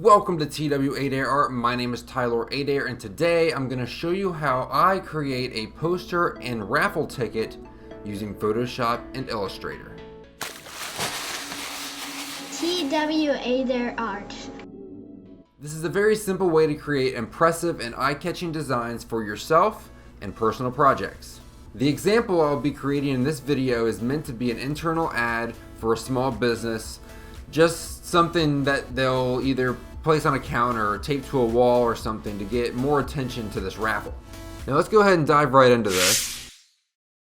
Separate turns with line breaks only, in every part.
Welcome to TWAdair Art. My name is TWAdair, and today I'm going to show you how I create a poster and raffle ticket using Photoshop and Illustrator.
TWAdair Art.
This is a very simple way to create impressive and eye-catching designs for yourself and personal projects. The example I'll be creating in this video is meant to be an internal ad for a small business, just something that they'll either place on a counter or tape to a wall or something to get more attention to this raffle. Now let's go ahead and dive right into this.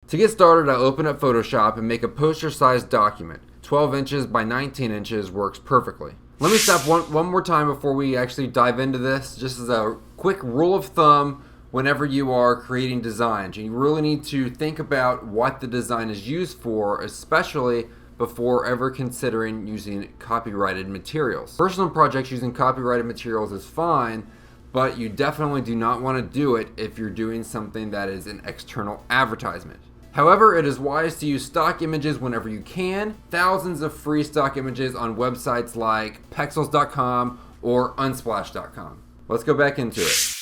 To get started, I'll open up Photoshop and make a poster-sized document. 12 inches by 19 inches works perfectly. Let me stop one more time before we actually dive into this, just as a quick rule of thumb. Whenever you are creating designs, you really need to think about what the design is used for, especially before ever considering using copyrighted materials. Personal projects using copyrighted materials is fine, but you definitely do not want to do it if you're doing something that is an external advertisement. However, it is wise to use stock images whenever you can. Thousands of free stock images on websites like pexels.com or unsplash.com. Let's go back into it.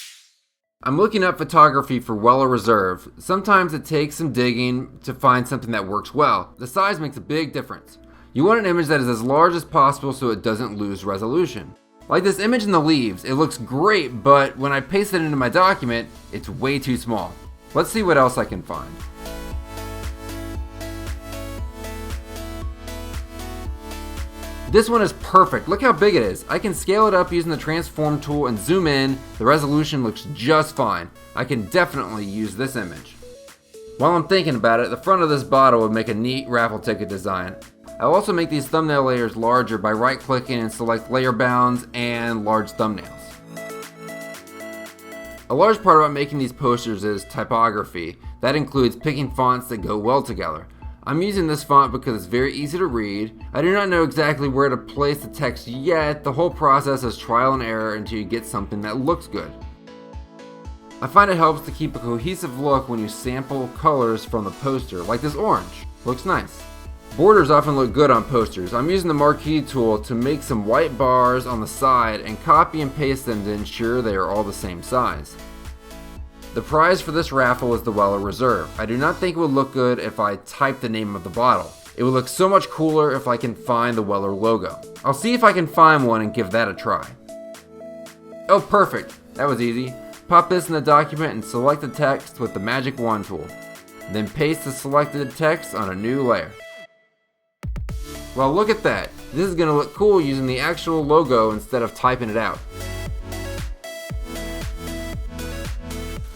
I'm looking up photography for Weller Reserve. Sometimes it takes some digging to find something that works well. The size makes a big difference. You want an image that is as large as possible so it doesn't lose resolution. Like this image in the leaves, it looks great, but when I paste it into my document, it's way too small. Let's see what else I can find. This one is perfect. Look how big it is. I can scale it up using the transform tool and zoom in. The resolution looks just fine. I can definitely use this image. While I'm thinking about it, the front of this bottle would make a neat raffle ticket design. I'll also make these thumbnail layers larger by right clicking and select layer bounds and large thumbnails. A large part about making these posters is typography. That includes picking fonts that go well together. I'm using this font because it's very easy to read. I do not know exactly where to place the text yet. The whole process is trial and error until you get something that looks good. I find it helps to keep a cohesive look when you sample colors from the poster, like this orange. Looks nice. Borders often look good on posters. I'm using the marquee tool to make some white bars on the side and copy and paste them to ensure they are all the same size. The prize for this raffle is the Weller Reserve. I do not think it would look good if I typed the name of the bottle. It would look so much cooler if I can find the Weller logo. I'll see if I can find one and give that a try. Oh, perfect. That was easy. Pop this in the document and select the text with the magic wand tool. Then paste the selected text on a new layer. Well, look at that. This is going to look cool using the actual logo instead of typing it out.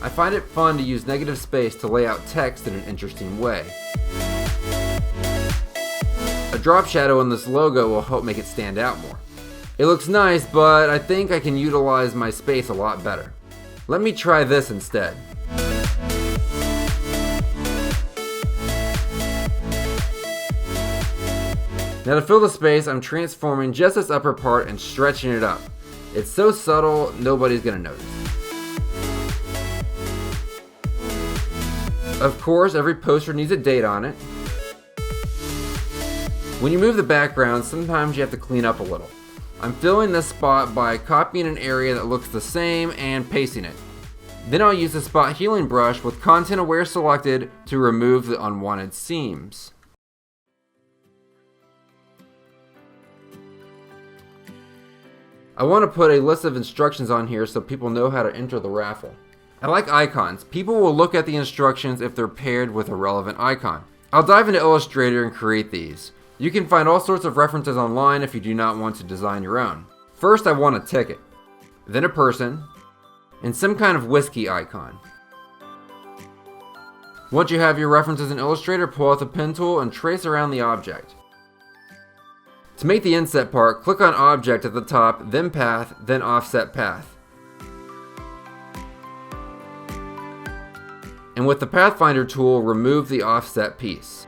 I find it fun to use negative space to lay out text in an interesting way. A drop shadow on this logo will help make it stand out more. It looks nice, but I think I can utilize my space a lot better. Let me try this instead. Now to fill the space, I'm transforming just this upper part and stretching it up. It's so subtle, nobody's gonna notice. Of course, every poster needs a date on it. When you move the background, sometimes you have to clean up a little. I'm filling this spot by copying an area that looks the same and pasting it. Then I'll use the spot healing brush with content aware selected to remove the unwanted seams. I want to put a list of instructions on here so people know how to enter the raffle. I like icons. People will look at the instructions if they're paired with a relevant icon. I'll dive into Illustrator and create these. You can find all sorts of references online if you do not want to design your own. First, I want a ticket, then a person, and some kind of whiskey icon. Once you have your references in Illustrator, pull out the pen tool and trace around the object. To make the inset part, click on Object at the top, then Path, then Offset Path. And with the Pathfinder tool, remove the offset piece.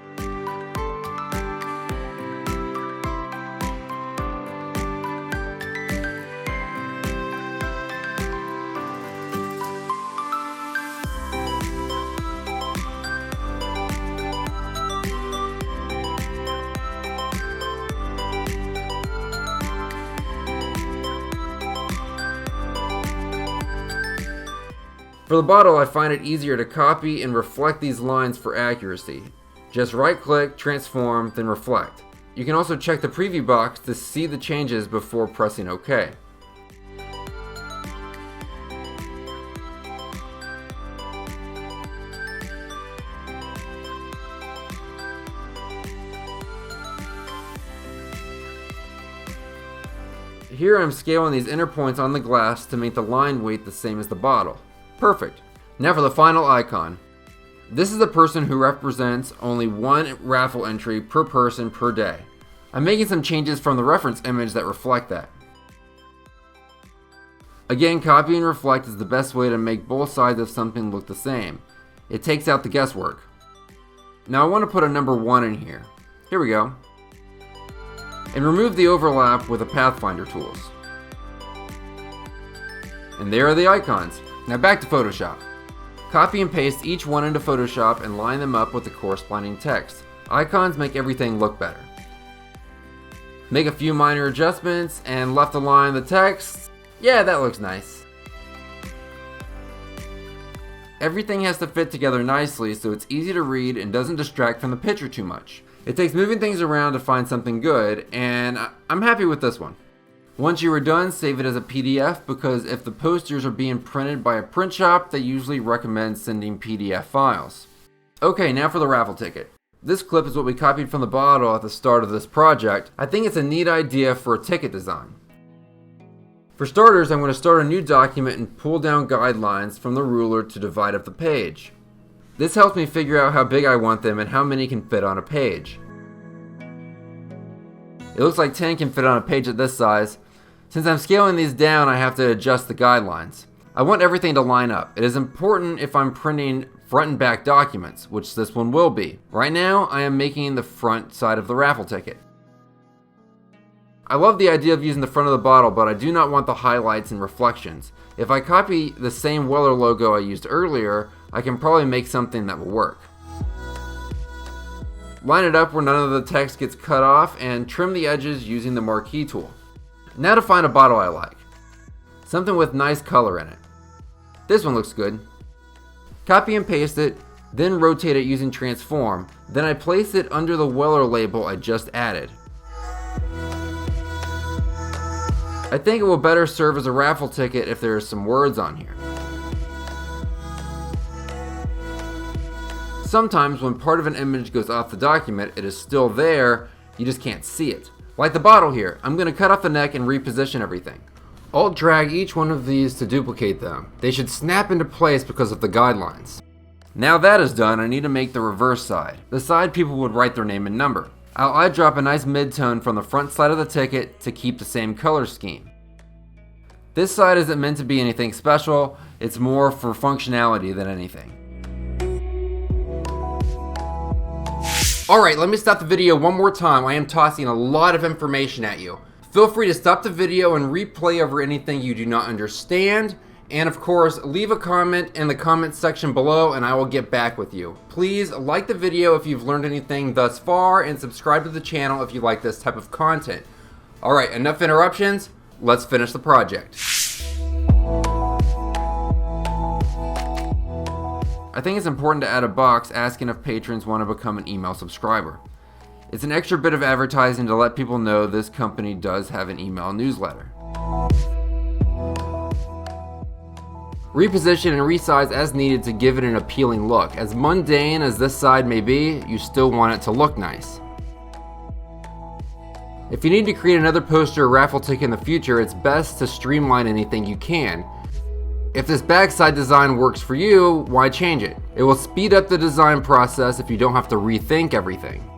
For the bottle, I find it easier to copy and reflect these lines for accuracy. Just right-click, transform, then reflect. You can also check the preview box to see the changes before pressing OK. Here I'm scaling these inner points on the glass to make the line weight the same as the bottle. Perfect. Now for the final icon. This is a person who represents only one raffle entry per person per day. I'm making some changes from the reference image that reflect that. Again, copy and reflect is the best way to make both sides of something look the same. It takes out the guesswork. Now I want to put a number 1 in here. Here we go. And remove the overlap with the Pathfinder tools. And there are the icons. Now back to Photoshop. Copy and paste each one into Photoshop and line them up with the corresponding text. Icons make everything look better. Make a few minor adjustments and left align the text. Yeah, that looks nice. Everything has to fit together nicely so it's easy to read and doesn't distract from the picture too much. It takes moving things around to find something good, and I'm happy with this one. Once you are done, save it as a PDF because if the posters are being printed by a print shop, they usually recommend sending PDF files. Okay, now for the raffle ticket. This clip is what we copied from the bottle at the start of this project. I think it's a neat idea for a ticket design. For starters, I'm going to start a new document and pull down guidelines from the ruler to divide up the page. This helps me figure out how big I want them and how many can fit on a page. It looks like 10 can fit on a page at this size. Since I'm scaling these down, I have to adjust the guidelines. I want everything to line up. It is important if I'm printing front and back documents, which this one will be. Right now, I am making the front side of the raffle ticket. I love the idea of using the front of the bottle, but I do not want the highlights and reflections. If I copy the same Weller logo I used earlier, I can probably make something that will work. Line it up where none of the text gets cut off and trim the edges using the marquee tool. Now to find a bottle I like. Something with nice color in it. This one looks good. Copy and paste it, then rotate it using transform. Then I place it under the Weller label I just added. I think it will better serve as a raffle ticket if there are some words on here. Sometimes when part of an image goes off the document, it is still there, you just can't see it. Like the bottle here, I'm going to cut off the neck and reposition everything. Alt drag each one of these to duplicate them. They should snap into place because of the guidelines. Now that is done, I need to make the reverse side. The side people would write their name and number. I'll eyedrop a nice mid-tone from the front side of the ticket to keep the same color scheme. This side isn't meant to be anything special, it's more for functionality than anything. Alright, let me stop the video one more time. I am tossing a lot of information at you. Feel free to stop the video and replay over anything you do not understand. And of course, leave a comment in the comment section below and I will get back with you. Please like the video if you've learned anything thus far and subscribe to the channel if you like this type of content. Alright, enough interruptions. Let's finish the project. I think it's important to add a box asking if patrons want to become an email subscriber. It's an extra bit of advertising to let people know this company does have an email newsletter. Reposition and resize as needed to give it an appealing look. As mundane as this side may be, you still want it to look nice. If you need to create another poster or raffle ticket in the future, it's best to streamline anything you can. If this backside design works for you, why change it? It will speed up the design process if you don't have to rethink everything.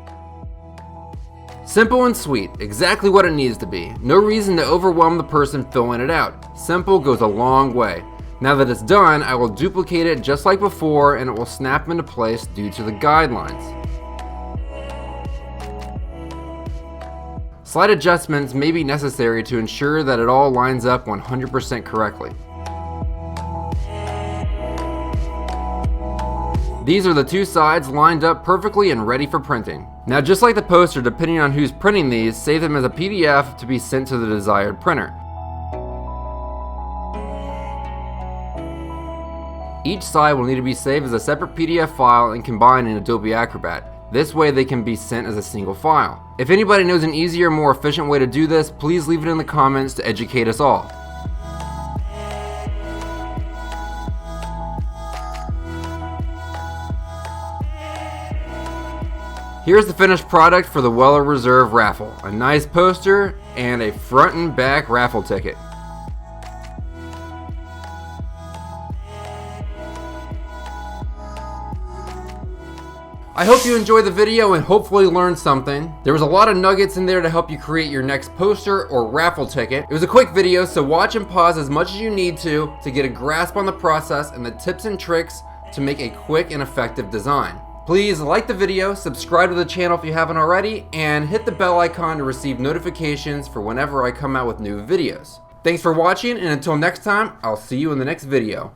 Simple and sweet, exactly what it needs to be. No reason to overwhelm the person filling it out. Simple goes a long way. Now that it's done, I will duplicate it just like before and it will snap into place due to the guidelines. Slight adjustments may be necessary to ensure that it all lines up 100% correctly. These are the two sides lined up perfectly and ready for printing. Now just like the poster, depending on who's printing these, save them as a PDF to be sent to the desired printer. Each side will need to be saved as a separate PDF file and combined in Adobe Acrobat. This way they can be sent as a single file. If anybody knows an easier, more efficient way to do this, please leave it in the comments to educate us all. Here's the finished product for the Weller Reserve raffle. A nice poster and a front and back raffle ticket. I hope you enjoyed the video and hopefully learned something. There was a lot of nuggets in there to help you create your next poster or raffle ticket. It was a quick video, so watch and pause as much as you need to get a grasp on the process and the tips and tricks to make a quick and effective design. Please like the video, subscribe to the channel if you haven't already, and hit the bell icon to receive notifications for whenever I come out with new videos. Thanks for watching, and until next time, I'll see you in the next video.